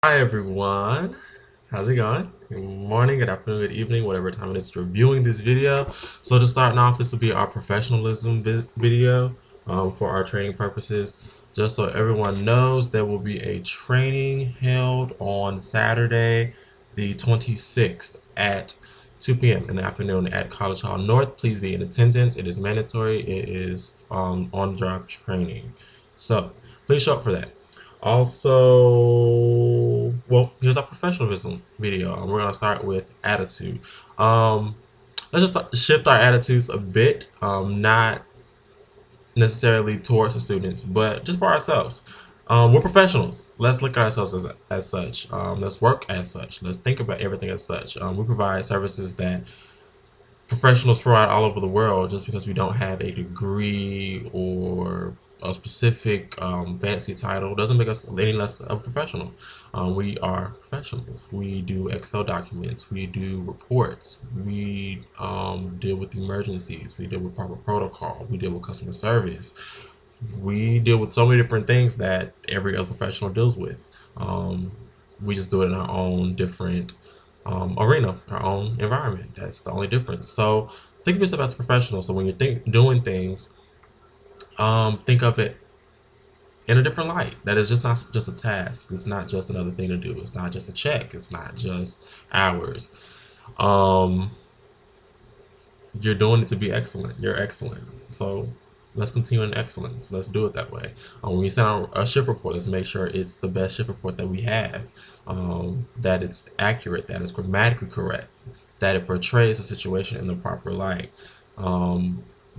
Hi everyone, how's it going? Good morning, good afternoon, good evening, whatever time it is you're viewing this video. So to start off, this will be our professionalism video for our training purposes. Just so everyone knows, there will be a training held on Saturday, the 26th at 2 p.m. in the afternoon at College Hall North. Please be in attendance. It is mandatory. It is on-job training. So please show up for that. Also, well, here's our professionalism video. We're gonna start with attitude. Let's just shift our attitudes a bit, not necessarily towards the students, but just for ourselves. We're professionals. Let's look at ourselves as such. Let's work as such. Let's think about everything as such. We provide services that professionals provide all over the world. Just because we don't have a degree or a specific fancy title doesn't make us any less of a professional. We are professionals. We do Excel documents. We do reports. We deal with emergencies. We deal with proper protocol. We deal with customer service. We deal with so many different things that every other professional deals with. We just do it in our own different arena, our own environment. That's the only difference. So think of yourself as a professional. So when you're doing things, think of it in a different light. That is just not just a task. It's not just another thing to do. It's not just a check. It's not just hours. Um, you're doing it to be excellent. You're excellent. So let's continue in excellence. Let's do it that way. When we send out a shift report, let's make sure it's the best shift report that we have, that it's accurate, that it's grammatically correct, that it portrays the situation in the proper light.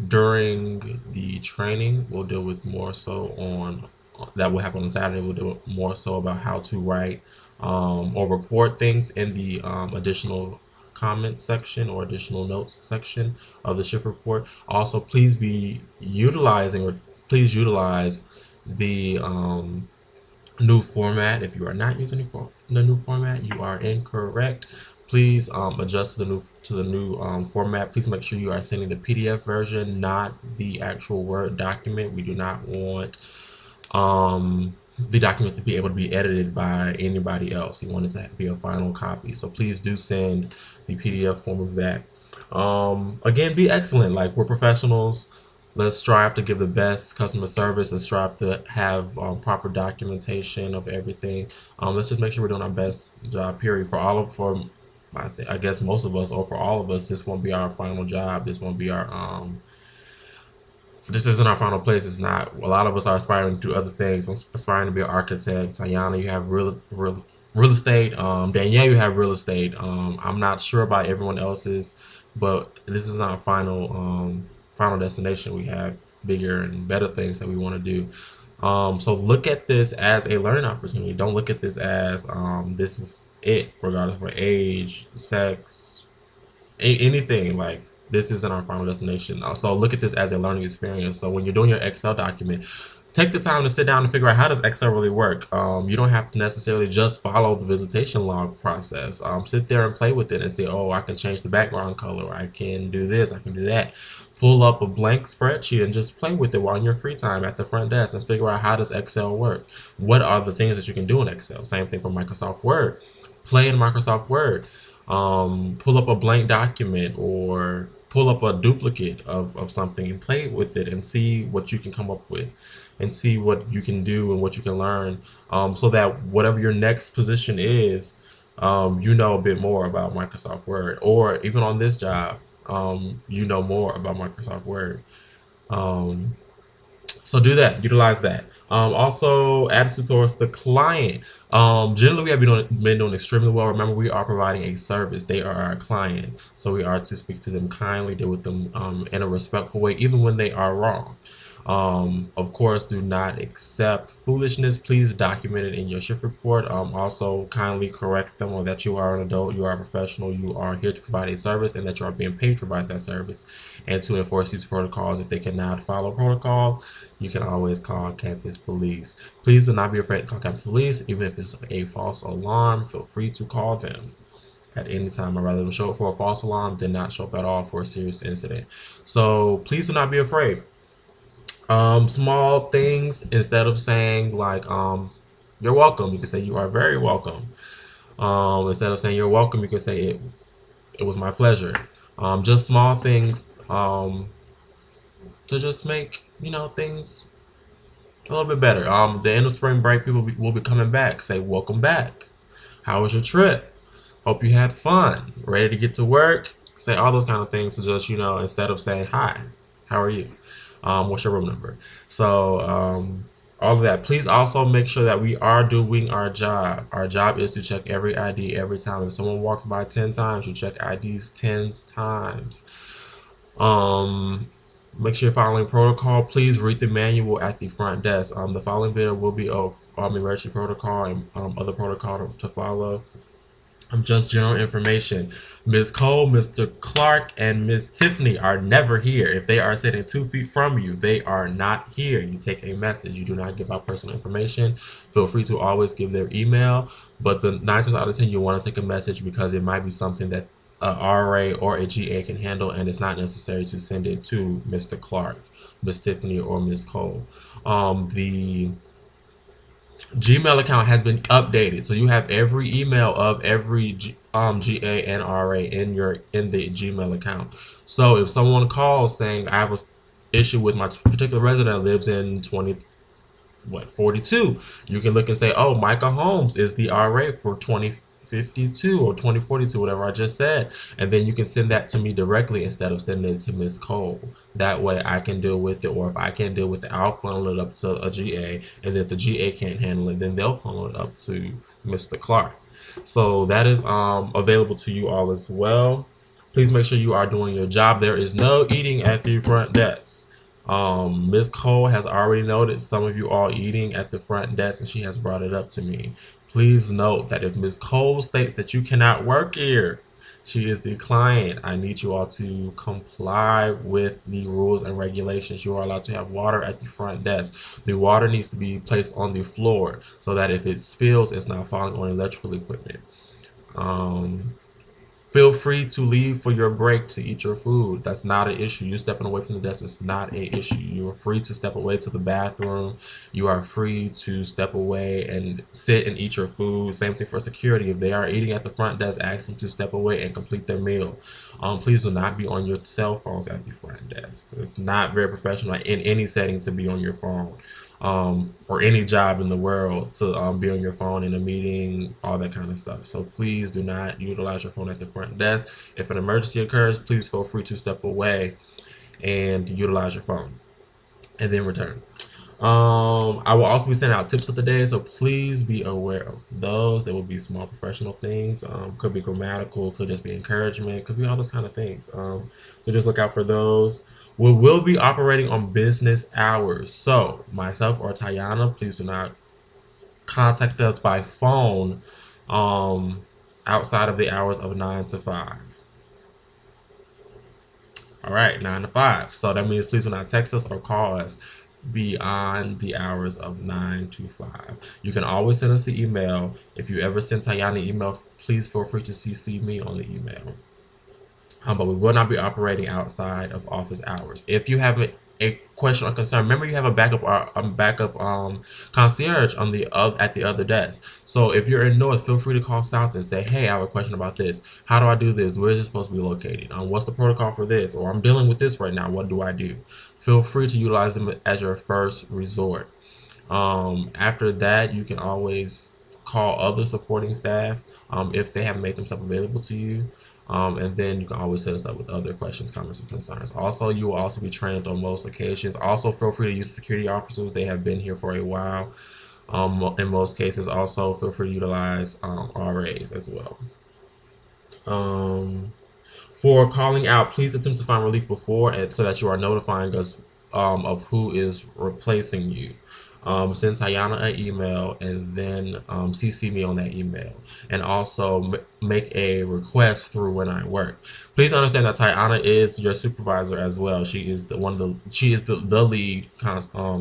During the training, we'll deal with more so on that will happen on Saturday. We'll do more so about how to write or report things in the additional comments section or additional notes section of the shift report. Also, please be utilizing or please utilize the new format. If you are not using the new format, you are incorrect. Please adjust to the new format. Please make sure you are sending the PDF version, not the actual Word document. We do not want the document to be able to be edited by anybody else. You want it to be a final copy. So please do send the PDF form of that. Again, be excellent. Like, we're professionals. Let's strive to give the best customer service. Let's strive to have proper documentation of everything. Let's just make sure we're doing our best job. Period. I guess most of us, or for all of us, this won't be our final job. This won't be our this isn't our final place. It's not. A lot of us are aspiring to do other things. I'm aspiring to be an architect. Tayana, you have real estate. Danielle, you have real estate. I'm not sure about everyone else's, but this is not a final destination. We have bigger and better things that we want to do. So look at this as a learning opportunity. Don't look at this as this is it, regardless of age, sex, anything. Like, this isn't our final destination. So look at this as a learning experience. So when you're doing your Excel document, take the time to sit down and figure out, how does Excel really work. You don't have to necessarily just follow the visitation log process. Sit there and play with it and say, oh, I can change the background color. I can do this. I can do that. Pull up a blank spreadsheet and just play with it while in your free time at the front desk and figure out, how does Excel work? What are the things that you can do in Excel? Same thing for Microsoft Word. Play in Microsoft Word. Pull up a blank document or pull up a duplicate of something and play with it and see what you can come up with and see what you can do and what you can learn, so that whatever your next position is, you know a bit more about Microsoft Word, or even on this job, you know more about Microsoft Word. Um, so do that, utilize that. Also, attitude towards the client. Generally, we have been doing extremely well. Remember, we are providing a service. They are our client. So we are to speak to them kindly, deal with them in a respectful way, even when they are wrong. Of course, do not accept foolishness. Please document it in your shift report. Also, kindly correct them, or that you are an adult, you are a professional, you are here to provide a service, and that you are being paid to provide that service, and to enforce these protocols. If they cannot follow protocol, you can always call campus police. Please do not be afraid to call campus police, even if it's a false alarm. Feel free to call them at any time. I'd rather them show up for a false alarm than not show up at all for a serious incident. So please do not be afraid. Small things, instead of saying like you're welcome. You can say you are very welcome. Instead of saying you're welcome, you can say it was my pleasure. Just small things to just make things a little bit better. The end of spring break, people will be coming back. Say welcome back. How was your trip? Hope you had fun. Ready to get to work? Say all those kind of things to just instead of saying hi, how are you? What's your room number? So all of that. Please also make sure that we are doing our job. Our job is to check every ID every time. If someone walks by 10 times, you check IDs 10 times. Um, Make sure you're following protocol. Please read the manual at the front desk. The following video will be of emergency protocol and other protocol to follow. Just general information. Ms. Cole, Mr. Clark, and Ms. Tiffany are never here. If they are sitting 2 feet from you, they are not here. You take a message. You do not give out personal information. Feel free to always give their email, but the 9 times out of 10, you want to take a message because it might be something that a RA or a GA can handle, and it's not necessary to send it to Mr. Clark, Ms. Tiffany, or Ms. Cole. The Gmail account has been updated, so you have every email of every GA and RA in the Gmail account. So if someone calls saying I have a issue with my particular resident that lives in 42, you can look and say, oh, Micah Holmes is the RA for 2052 or 2042, whatever I just said, and then you can send that to me directly instead of sending it to Miss Cole. That way I can deal with it, or if I can't deal with it, I'll funnel it up to a GA, and if the GA can't handle it, then they'll funnel it up to Mr. Clark. So that is available to you all as well. Please make sure you are doing your job. There is no eating at the front desk. Ms. Cole has already noted some of you all eating at the front desk, and she has brought it up to me. Please note that if Ms. Cole states that you cannot work here, she is the client. I need you all to comply with the rules and regulations. You are allowed to have water at the front desk. The water needs to be placed on the floor so that if it spills, it's not falling on electrical equipment. Feel free to leave for your break to eat your food. That's not an issue. You stepping away from the desk is not an issue. You are free to step away to the bathroom. You are free to step away and sit and eat your food. Same thing for security. If they are eating at the front desk, ask them to step away and complete their meal. Please do not be on your cell phones at the front desk. It's not very professional in any setting to be on your phone. Or any job in the world to be on your phone in a meeting, all that kind of stuff. So please do not utilize your phone at the front desk. If an emergency occurs, please feel free to step away and utilize your phone and then return. I will also be sending out tips of the day, so please be aware of those. There will be small professional things. Could be grammatical, could just be encouragement, could be all those kind of things. So just look out for those. We will be operating on business hours. So myself or Tayana, please do not contact us by phone outside of the hours of 9 to 5. All right, 9 to 5. So that means please do not text us or call us beyond the hours of 9 to 5. You can always send us an email. If you ever send Tayana an email, please feel free to CC me on the email. But we will not be operating outside of office hours. If you have a question or concern, remember you have a backup concierge on at the other desk. So if you're in North, feel free to call South and say, hey, I have a question about this. How do I do this? Where is it supposed to be located? What's the protocol for this? Or I'm dealing with this right now. What do I do? Feel free to utilize them as your first resort. After that, you can always call other supporting staff if they have made themselves available to you. And then you can always set us up with other questions, comments, and concerns. Also, you will also be trained on most occasions. Also, feel free to use security officers. They have been here for a while. In most cases, also feel free to utilize RAs as well. For calling out, please attempt to find relief before so that you are notifying us of who is replacing you. Send Tayana an email and then CC me on that email, and also make a request through When I Work. Please understand that Tayana is your supervisor as well. She is the lead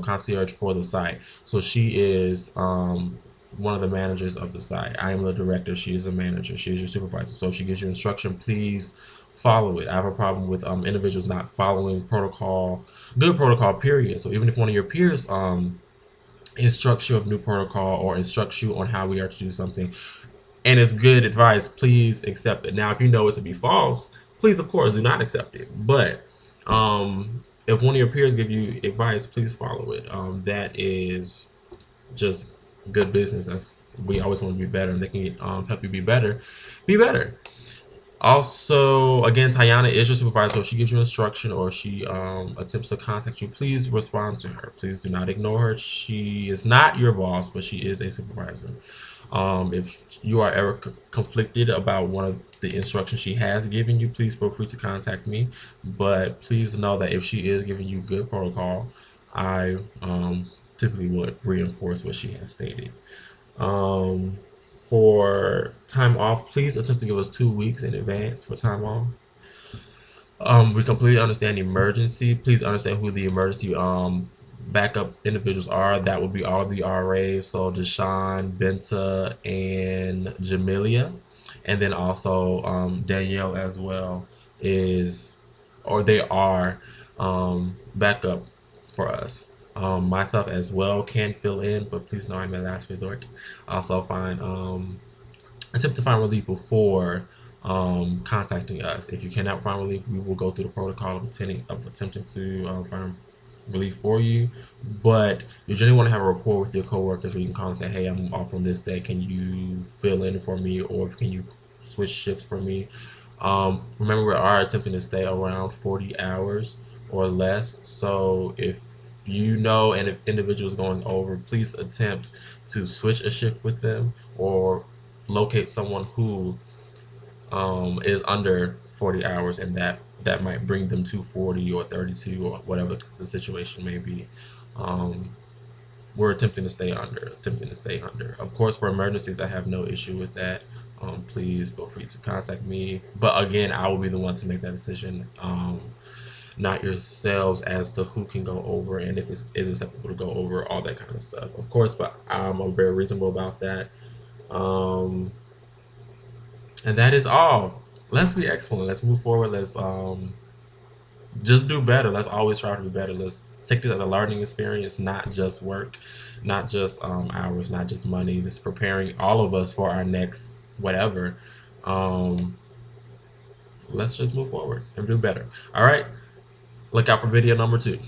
concierge for the site, so she is one of the managers of the site. I am the director. She is a manager. She is your supervisor. So if she gives you instruction, please follow it. I have a problem with individuals not following protocol, good protocol, period. So even if one of your peers instructs you of new protocol or instructs you on how we are to do something, and it's good advice, please accept it. Now, if you know it to be false, please, of course, do not accept it. But if one of your peers give you advice, please follow it. That is just good business. That's, we always want to be better, and they can help you be better. Be better. Also, again, Tayana is your supervisor, so if she gives you instruction or she attempts to contact you, please respond to her. Please do not ignore her. She is not your boss, but she is a supervisor. If you are ever conflicted about one of the instructions she has given you, please feel free to contact me. But please know that if she is giving you good protocol, I typically would reinforce what she has stated. Um, for time off, please attempt to give us 2 weeks in advance for time off. We completely understand the emergency. Please understand who the emergency backup individuals are. That would be all of the RAs, so Deshaun, Benta, and Jamelia, and then also Danielle as well is, or they are backup for us. Myself as well can fill in, but please know I'm a last resort. Also find attempt to find relief before contacting us. If you cannot find relief, we will go through the protocol of attempting to find relief for you. But you generally want to have a rapport with your coworkers where you can call and say, "Hey, I'm off on this day. Can you fill in for me, or can you switch shifts for me?" Remember, we are attempting to stay around 40 hours or less. So if you know an individual is going over, please attempt to switch a shift with them or locate someone who is under 40 hours, and that might bring them to 40 or 32 or whatever the situation may be. Um, we're attempting to stay under. Of course, for emergencies, I have no issue with that. Please feel free to contact me. But again, I will be the one to make that decision, not yourselves, as to who can go over and if it is acceptable to go over, all that kind of stuff. Of course, but I'm very reasonable about that. Um, and that is all. Let's be excellent. Let's move forward. Let's just do better. Let's always try to be better. Let's take it as a learning experience, not just work, not just hours, not just money. This is preparing all of us for our next whatever. Um, let's just move forward and do better. All right. Look out for video number 2.